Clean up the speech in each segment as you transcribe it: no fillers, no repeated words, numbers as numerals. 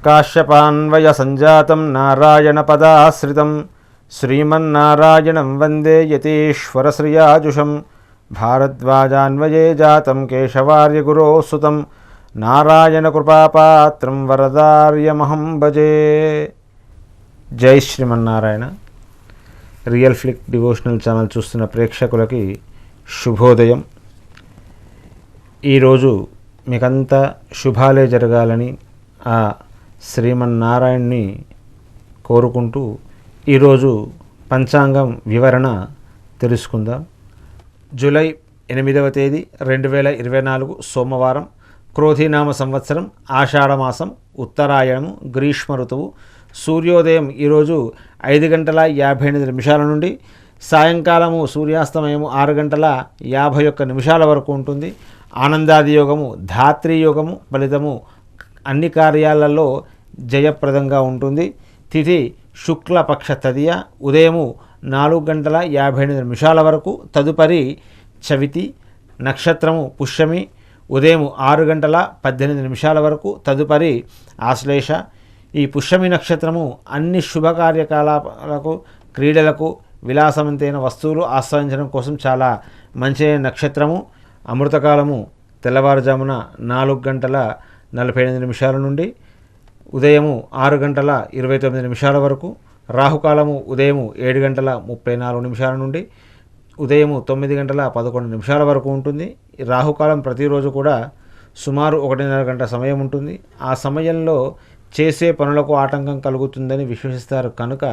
కాశ్యపాన్వయ సంజాతం నారాయణ పదాశ్రితం శ్రీమన్నారాయణం వందే యతీశ్వరశ్రియాజుషం భారద్వాజాన్వయే జాతం కేశవార్య గురోసుతం నారాయణ కృపాపాత్రం వరదార్యమహం భజే. జై Srimannarayana. Real flick devotional channel చూస్తున్న ప్రేక్షకులకి శుభోదయం. ఈరోజు మీకంతా శుభాలే జరగాలని ఆ శ్రీమన్నారాయణ్ణి కోరుకుంటూ ఈరోజు పంచాంగం వివరణ తెలుసుకుందాం. జూలై 8వ తేదీ 2024 సోమవారం, క్రోధినామ సంవత్సరం, ఆషాఢమాసం, ఉత్తరాయణము, గ్రీష్మ ఋతువు. సూర్యోదయం ఈరోజు 5:58 నుండి సాయంకాలము సూర్యాస్తమయము 6:51 వరకు ఉంటుంది. ఆనందాది యోగము, ధాత్రి యోగము ఫలితము అన్ని కార్యాలలో జయప్రదంగా ఉంటుంది. తిథి శుక్లపక్ష తదియ, ఉదయము 4:58 వరకు, తదుపరి చవితి. నక్షత్రము పుష్యమి, ఉదయం 6:18 వరకు, తదుపరి ఆశ్లేష. ఈ పుష్యమి నక్షత్రము అన్ని శుభకార్యకలాపాలకు, క్రీడలకు, విలాసవంతైన వస్తువులు ఆస్వాదించడం కోసం చాలా మంచి నక్షత్రము. అమృతకాలము తెల్లవారుజామున 4:48 నుండి ఉదయము 6:29 వరకు. రాహుకాలము ఉదయం 7:34 నుండి ఉదయం 9:11 వరకు ఉంటుంది. రాహుకాలం ప్రతిరోజు కూడా సుమారు 1.5 గంట సమయం ఉంటుంది. ఆ సమయంలో చేసే పనులకు ఆటంకం కలుగుతుందని విశ్వసిస్తారు కనుక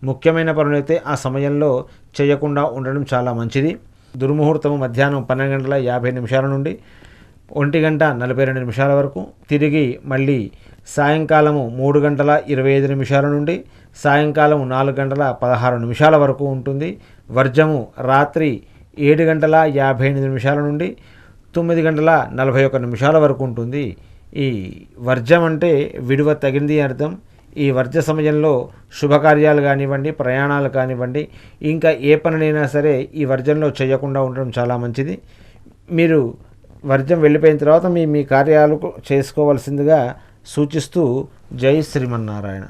ముఖ్యమైన పనులైతే ఆ సమయంలో చేయకుండా ఉండడం చాలా మంచిది. దుర్ముహూర్తము మధ్యాహ్నం 12:50 నుండి 1:42 వరకు. తిరిగి మళ్ళీ సాయంకాలము 3:25 నుండి సాయంకాలం 4:16 వరకు ఉంటుంది. వర్జము రాత్రి 7:58 నుండి 9:41 వరకు ఉంటుంది. ఈ వర్జం అంటే విడువ తగింది అర్థం. ఈ వర్జ సమయంలో శుభకార్యాలు కానివ్వండి, ప్రయాణాలు కానివ్వండి, ఇంకా ఏ పనులైనా సరే ఈ వర్జంలో చేయకుండా ఉండడం చాలా మంచిది. మీరు వర్జం వెళ్ళిపోయిన తర్వాత మీ కార్యాలు చేసుకోవాల్సిందిగా సూచిస్తూ జై శ్రీమన్నారాయణ.